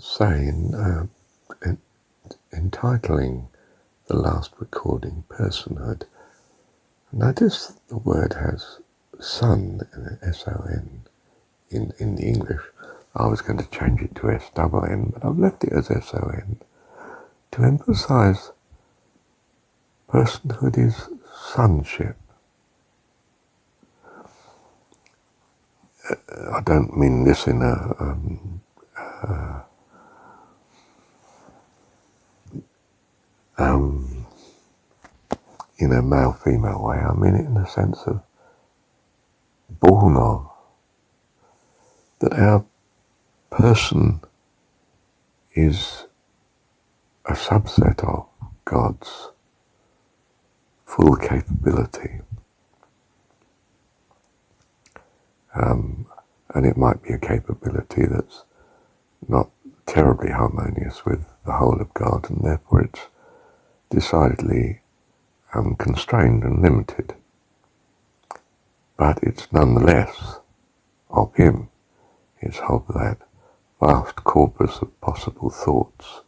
say in entitling the last recording personhood, notice the word has son, S-O-N, in the English. I was going to change it to S-double-N, but I've left it as S-O-N to emphasize personhood is sonship. I don't mean this in a male-female way. I mean it in the sense of born of, that our person is a subset of God's full capability. And it might be a capability that's not terribly harmonious with the whole of God, and therefore it's decidedly constrained and limited. But it's nonetheless of Him. It's of that vast corpus of possible thoughts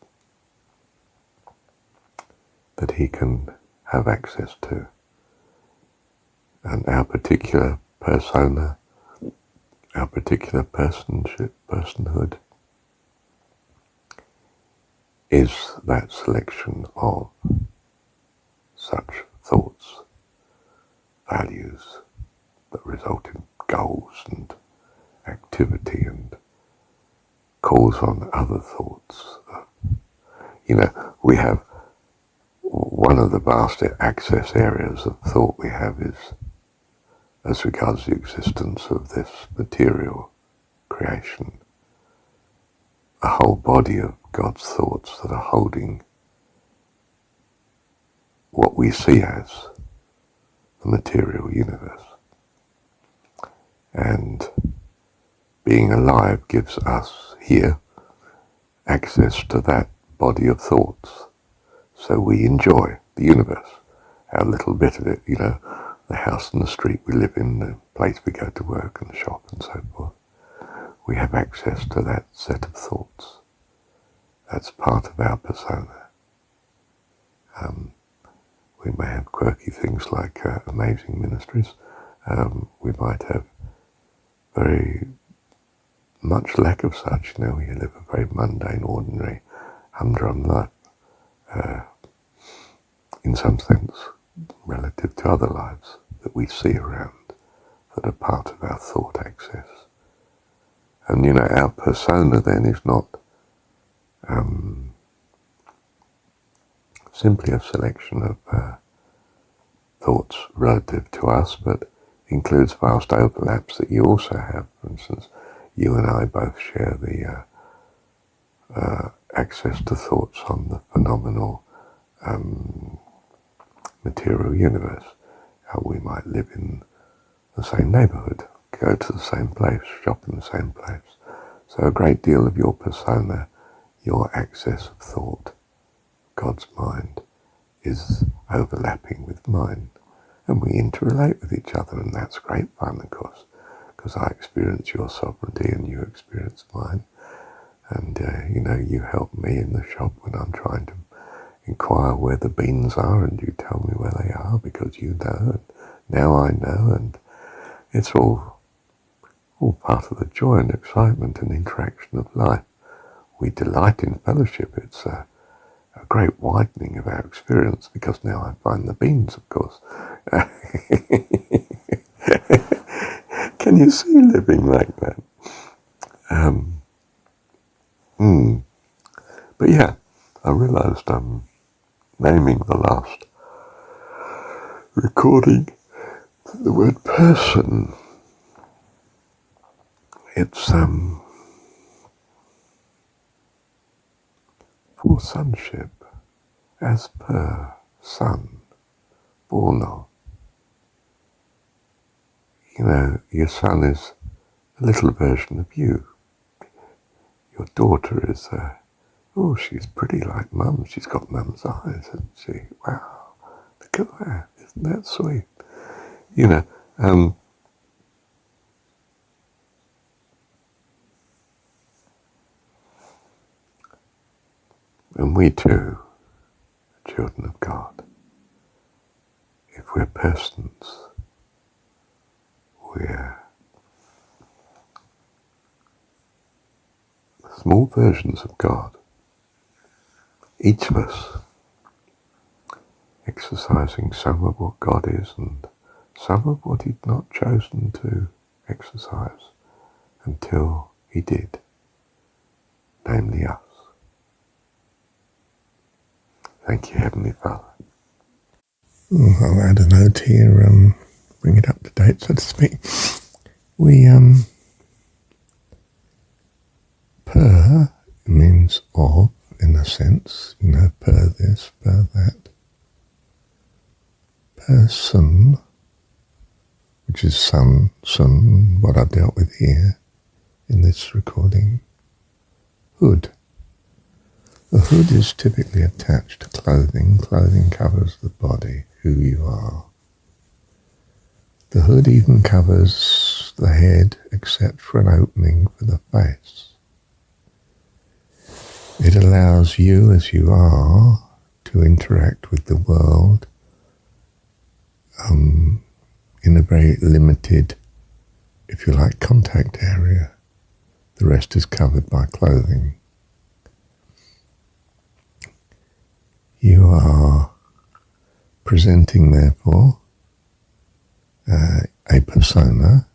that He can have access to. And our particular persona, our particular personhood, is that selection of such thoughts, values that result in goals and activity and calls on other thoughts. We have one of the vast access areas of thought we have is as regards the existence of this material creation, a whole body of God's thoughts that are holding what we see as the material universe. And being alive gives us here access to that body of thoughts. So we enjoy the universe, our little bit of it, the house and the street we live in, the place we go to work and the shop and so forth. We have access to that set of thoughts. That's part of our persona. We may have quirky things like amazing ministries. We might have very much lack of such. We live a very mundane, ordinary, humdrum life, in some sense, relative to other lives that we see around, that are part of our thought access. And our persona then is not simply a selection of thoughts relative to us, but includes vast overlaps that you also have. For instance, you and I both share the access to thoughts on the phenomenal material universe, how we might live in the same neighborhood, go to the same place, shop in the same place. So a great deal of your persona, your access of thought, God's mind, is overlapping with mine. And we interrelate with each other, and that's great fun, of course, because I experience your sovereignty and you experience mine. And, you help me in the shop when I'm trying to inquire where the beans are, and you tell me where they are because you know, and now I know, and it's all part of the joy and excitement and interaction of life. We delight in fellowship. It's a great widening of our experience, because now I find the beans, of course. Can you see living like that? But yeah, I realized I'm naming the last recording the word person. It's for sonship, as per son, born of. Your son is a little version of you. Your daughter is she's pretty like mum. She's got mum's eyes, hasn't she? Wow, look at that. Isn't that sweet? And we too are children of God. If we're persons, we're small versions of God. Each of us exercising some of what God is and some of what he'd not chosen to exercise until he did, namely us. Thank you, Heavenly Father. I'll add a note here, bring it up to date, so to speak. We, per means of, in a sense, per this, per that. Person, which is sun, what I've dealt with here in this recording. Hood. The hood is typically attached to clothing. Clothing covers the body, who you are. The hood even covers the head except for an opening for the face. It allows you as you are to interact with the world in a very limited, if you like, contact area. The rest is covered by clothing. You are presenting, therefore, a persona,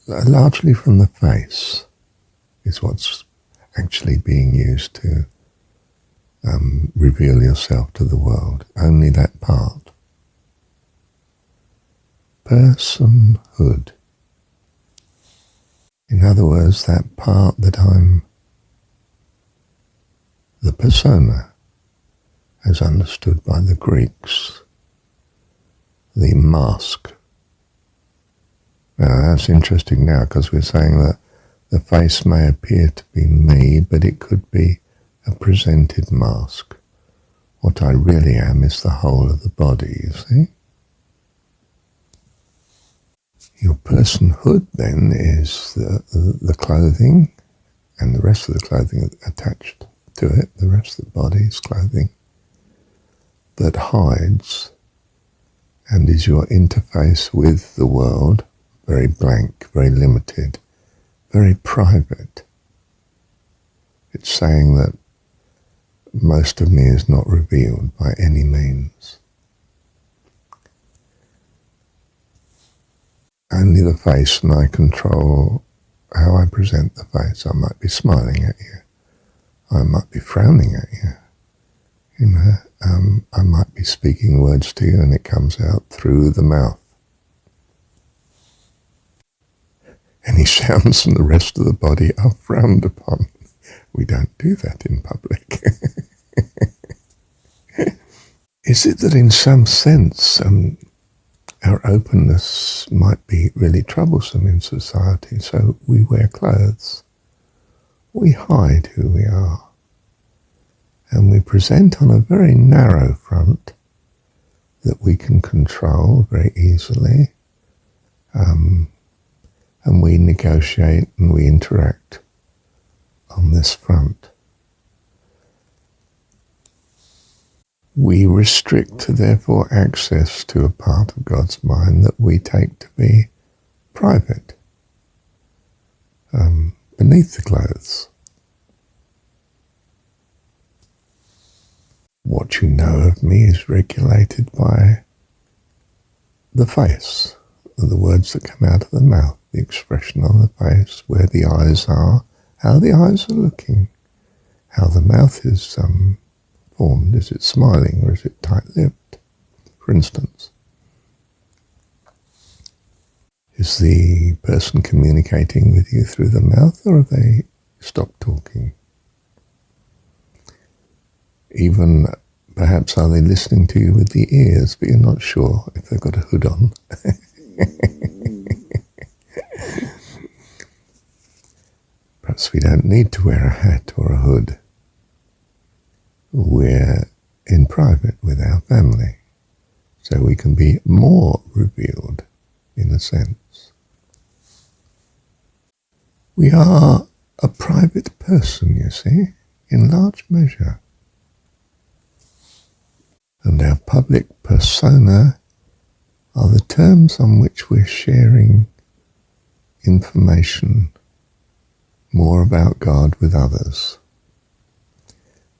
largely from the face, is what's actually being used to reveal yourself to the world. Only that part. Personhood. In other words, that part that I'm the persona, as understood by the Greeks, the mask. Now that's interesting now, because we're saying that the face may appear to be me, but it could be a presented mask. What I really am is the whole of the body, you see? Your personhood then is the clothing and the rest of the clothing attached to it, the rest of the body is clothing that hides and is your interface with the world, very blank, very limited, very private. It's saying that most of me is not revealed by any means. Only the face, and I control how I present the face. I might be smiling at you. I might be frowning at you. I might be speaking words to you and it comes out through the mouth. Any sounds from the rest of the body are frowned upon. We don't do that in public. Is it that in some sense our openness might be really troublesome in society, so we wear clothes? We hide who we are. And we present on a very narrow front that we can control very easily. And we negotiate and we interact on this front. We restrict, therefore, access to a part of God's mind that we take to be private, beneath the clothes. What you know of me is regulated by the face, the words that come out of the mouth, the expression on the face, where the eyes are, how the eyes are looking, how the mouth is formed. Is it smiling or is it tight-lipped, for instance? Is the person communicating with you through the mouth, or have they stopped talking? Even perhaps are they listening to you with the ears, but you're not sure if they've got a hood on. Perhaps we don't need to wear a hat or a hood. We're in private with our family, so we can be more revealed in a sense. We are a private person, you see, in large measure. And our public persona are the terms on which we're sharing information more about God with others.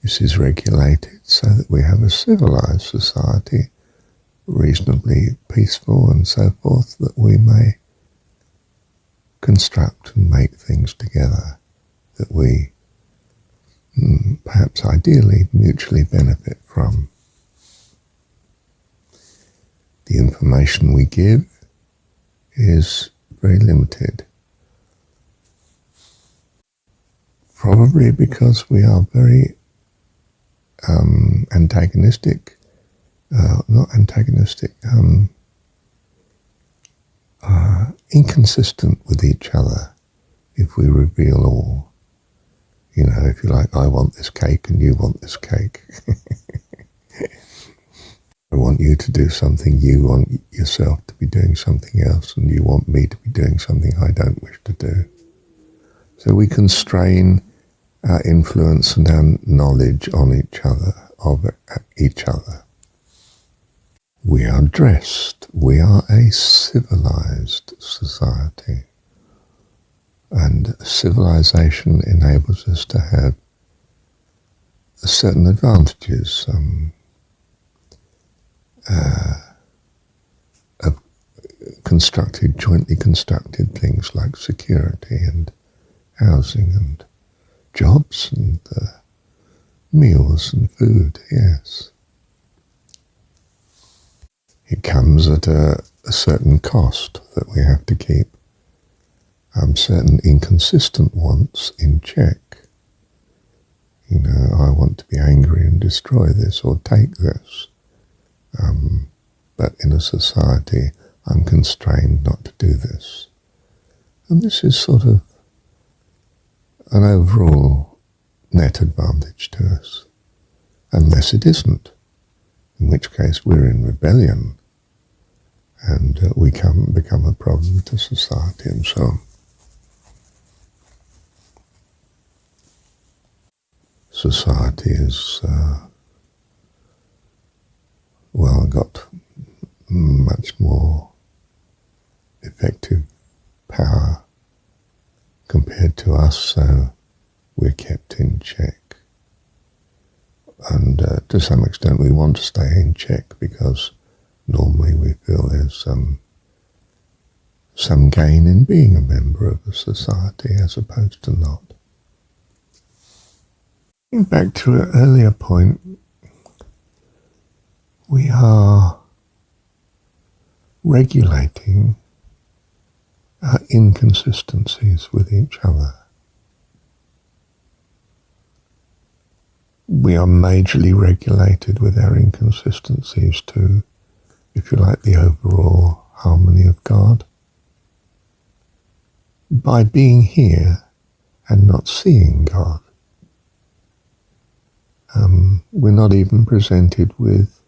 This is regulated so that we have a civilized society, reasonably peaceful and so forth, that we may construct and make things together that we perhaps ideally mutually benefit from. The information we give is very limited, probably because we are very inconsistent with each other if we reveal all. You know, if you like, I want this cake and you want this cake. I want you to do something, you want yourself to be doing something else, and you want me to be doing something I don't wish to do. So we constrain our influence and our knowledge on each other, of each other. We are dressed. We are a civilized society. And civilization enables us to have certain advantages of jointly constructed things like security and housing and jobs and meals and food, yes. It comes at a certain cost that we have to keep certain inconsistent wants in check. You know, I want to be angry and destroy this or take this. But in a society, I'm constrained not to do this. And this is sort of an overall net advantage to us, unless it isn't, in which case we're in rebellion and we become a problem to society and so on. Society has, got much more effective power compared to us, so we're kept in check. And to some extent we want to stay in check because normally we feel there's some gain in being a member of a society as opposed to not. Back to an earlier point, we are regulating our inconsistencies with each other. We are majorly regulated with our inconsistencies to, if you like, the overall harmony of God. By being here and not seeing God. We're not even presented with,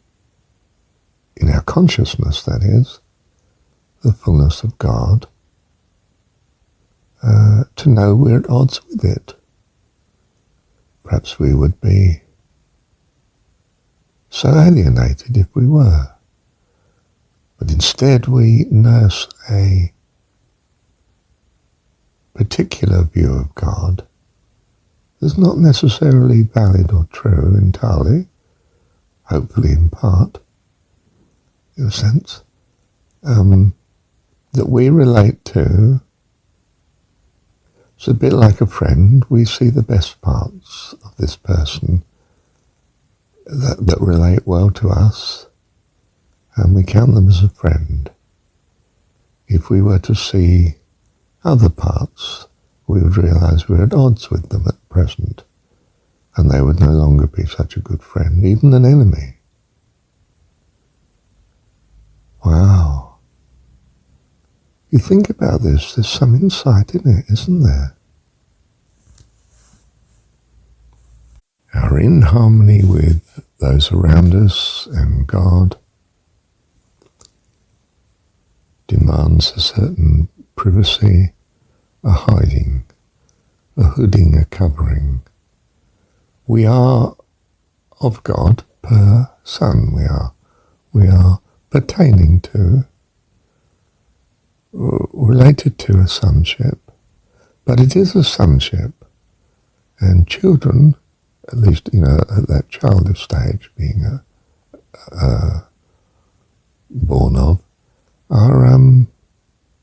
in our consciousness that is, the fullness of God, to know we're at odds with it. Perhaps we would be so alienated if we were. But instead we nurse a particular view of God that's not necessarily valid or true entirely, hopefully in part, in a sense, that we relate to. It's a bit like a friend. We see the best parts of this person that relate well to us, and we count them as a friend. If we were to see other parts, we would realize we're at odds with them at present, and they would no longer be such a good friend, even an enemy. Wow. You think about this, there's some insight in it, isn't there? Our inharmony with those around us and God demands a certain privacy, a hiding, a hooding, a covering, We are of God per son. We are pertaining to, related to a sonship, but it is a sonship, and children, at least, at that childish stage, being born of, are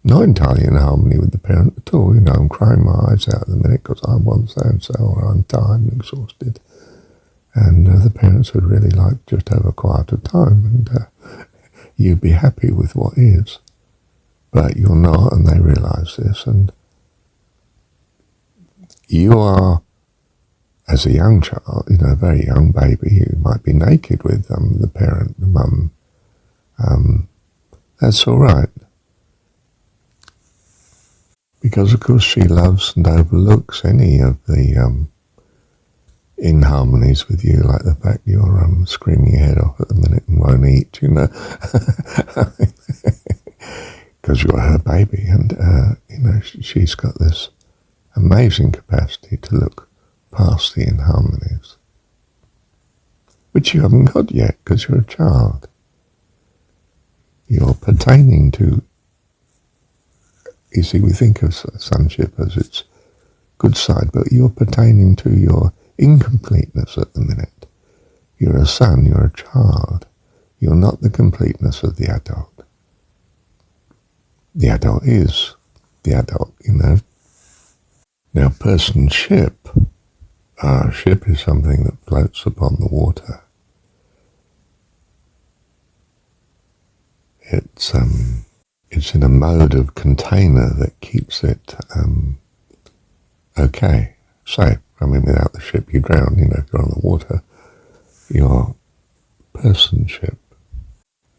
not entirely in harmony with the parent at all. I'm crying my eyes out at the minute because I want so-and-so, or I'm tired and exhausted. And the parents would really like just to have a quieter time, and you'd be happy with what is. But you're not, and they realise this, and you are, as a young child, a very young baby, you might be naked with the parent, the mum. That's all right. Because, of course, she loves and overlooks any of the inharmonies with you, like the fact you're screaming your head off at the minute and won't eat, because you're her baby, and she's got this amazing capacity to look past the inharmonies, which you haven't got yet because you're a child. You're pertaining to, you see, we think of sonship as its good side, but you're pertaining to your incompleteness at the minute. You're a son, you're a child. You're not the completeness of the adult. The adult is the adult, Now, personship, ship is something that floats upon the water. It's in a mode of container that keeps it okay, safe. Without the ship you drown, if you're on the water. Your personship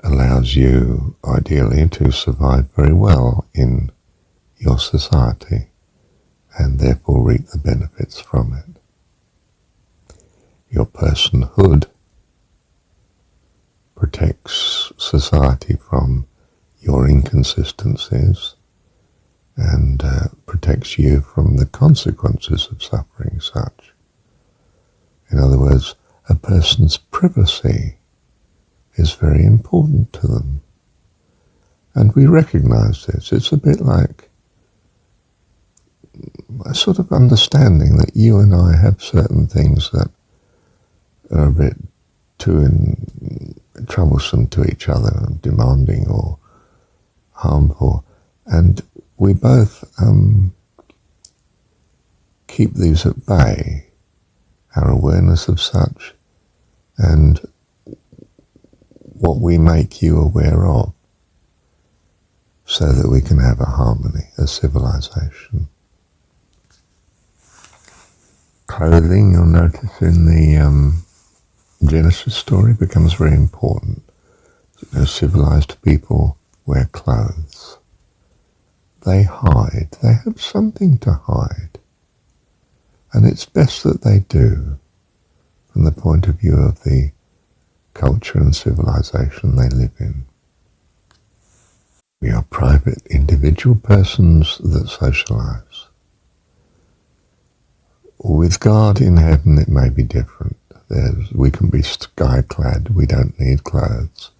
allows you, ideally, to survive very well in your society and therefore reap the benefits from it. Your personhood protects society from your inconsistencies and protects you from the consequences of suffering such. In other words, a person's privacy is very important to them. And we recognize this. It's a bit like a sort of understanding that you and I have certain things that are a bit too troublesome to each other, demanding or harmful, and we both keep these at bay, our awareness of such, and what we make you aware of, so that we can have a harmony, a civilization. Clothing, you'll notice in the Genesis story, becomes very important. Civilized people wear clothes. They hide. They have something to hide. And it's best that they do, from the point of view of the culture and civilization they live in. We are private, individual persons that socialize. With God in heaven it may be different. We can be sky-clad, we don't need clothes.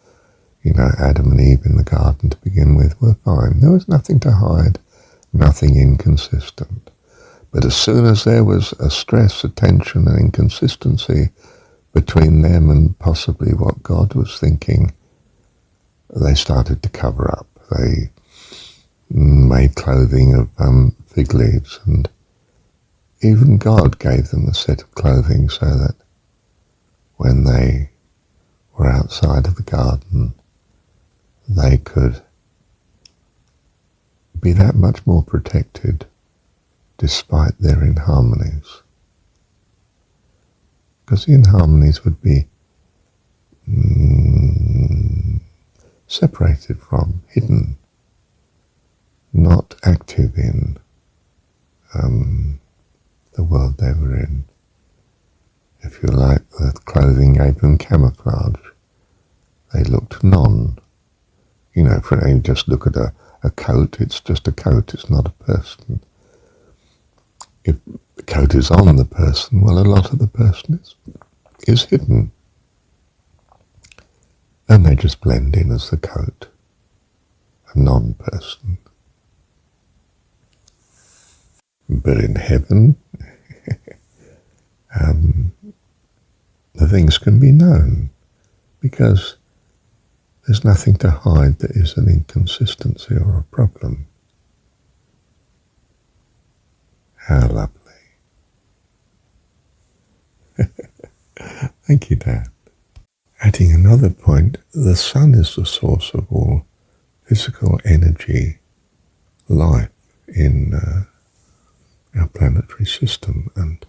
Adam and Eve in the garden to begin with were fine. There was nothing to hide, nothing inconsistent. But as soon as there was a stress, a tension, an inconsistency between them and possibly what God was thinking, they started to cover up. They made clothing of fig leaves, and even God gave them a set of clothing so that when they were outside of the garden, they could be that much more protected despite their inharmonies. Because the inharmonies would be separated from, hidden, not active in the world they were in. If you like, the clothing gave them camouflage. They looked if you just look at a coat, it's just a coat, it's not a person. If the coat is on the person, well, a lot of the person is hidden. And they just blend in as the coat, a non-person. But in heaven, the things can be known, because there's nothing to hide that is an inconsistency or a problem. How lovely. Thank you, Dad. Adding another point, the sun is the source of all physical energy, life in our planetary system, and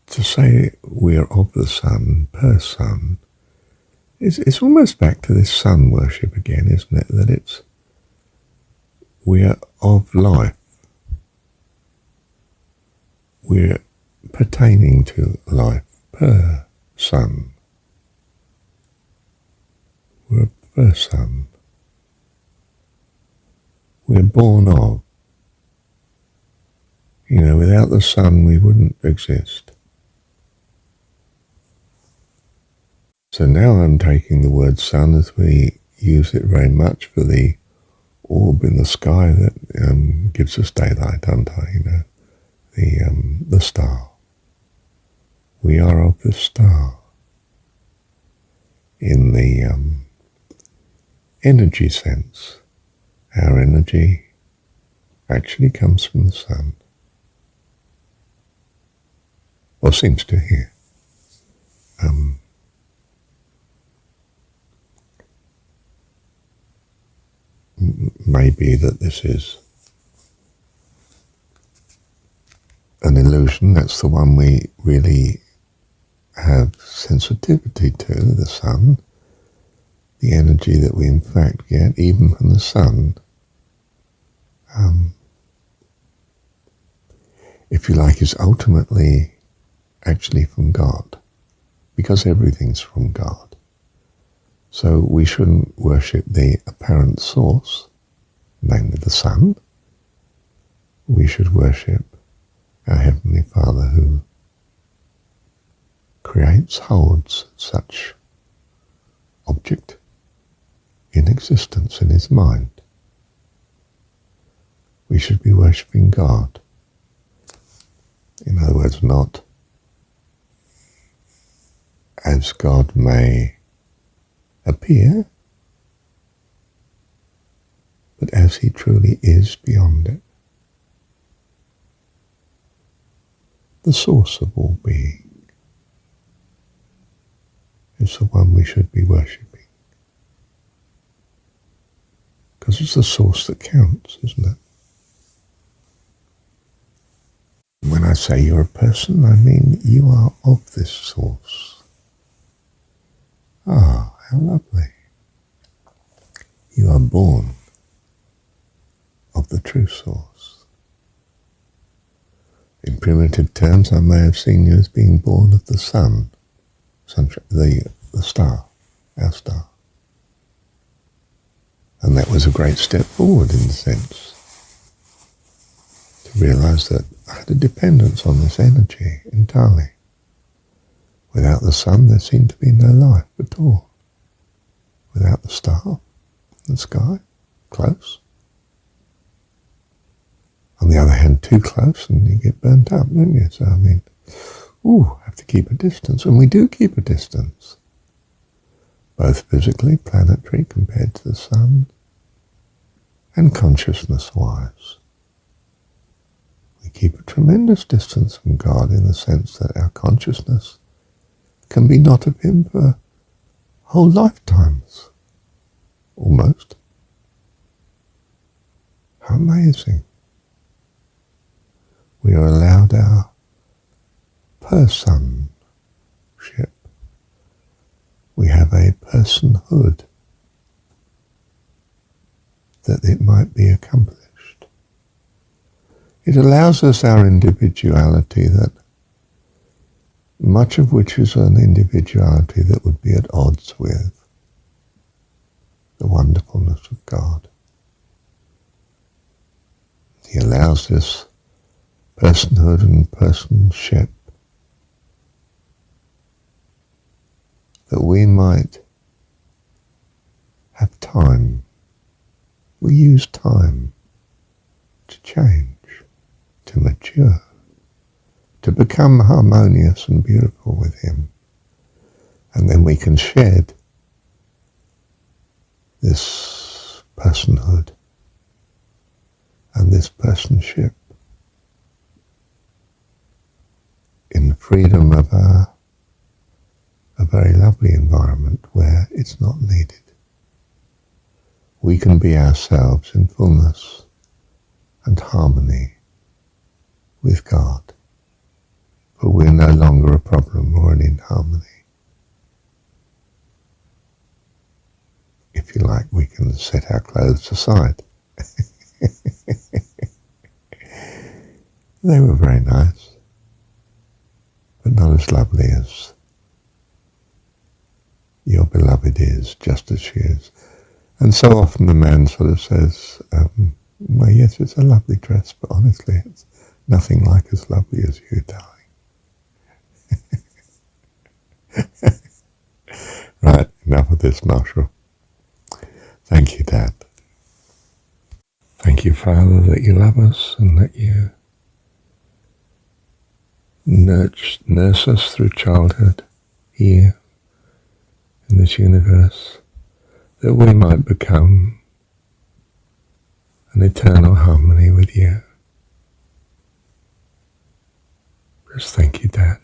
to say we're of the sun, per sun, it's almost back to this sun worship again, isn't it? That we're of life. We're pertaining to life, per sun. We're per sun. We're born of. Without the sun we wouldn't exist. So now I'm taking the word sun as we use it very much for the orb in the sky that gives us daylight, aren't I? The star. We are of the star. In the energy sense, our energy actually comes from the sun. Or seems to here. Maybe that this is an illusion. That's the one we really have sensitivity to, the sun. The energy that we in fact get, even from the sun, if you like, is ultimately actually from God, because everything's from God. So we shouldn't worship the apparent source, namely the sun. We should worship our Heavenly Father, who holds such object in existence in his mind. We should be worshipping God. In other words, not as God may appear, but as he truly is beyond it. The source of all being is the one we should be worshipping. Because it's the source that counts, isn't it? When I say you're a person, I mean you are of this source. Ah, how lovely. You are born of the true source. In primitive terms, I may have seen you as being born of the sun, the star, our star. And that was a great step forward in a sense, to realize that I had a dependence on this energy entirely. Without the sun, there seemed to be no life at all. Without the star, the sky, close. On the other hand, too close and you get burnt up, don't you? So, have to keep a distance. And we do keep a distance, both physically, planetary, compared to the sun, and consciousness-wise. We keep a tremendous distance from God in the sense that our consciousness can be not of him for whole lifetimes, almost. How amazing. We are allowed our personship. We have a personhood that it might be accomplished. It allows us our individuality, that much of which is an individuality that would be at odds with the wonderfulness of God. He allows this personhood and personship that we might have time. We use time to change, to mature, to become harmonious and beautiful with him. And then we can shed this personhood and this personship in the freedom of a very lovely environment where it's not needed. We can be ourselves in fullness and harmony with God, but we're no longer a problem or an inharmony. If you like, we can set our clothes aside. They were very nice, but not as lovely as your beloved is, just as she is. And so often the man sort of says, well, yes, it's a lovely dress, but honestly, it's nothing like as lovely as you, darling. Right, enough of this, Marshall. Thank you, Dad. Thank you, Father, that you love us and that you nurse us through childhood here in this universe, that we might become an eternal harmony with you. Just thank you, Dad.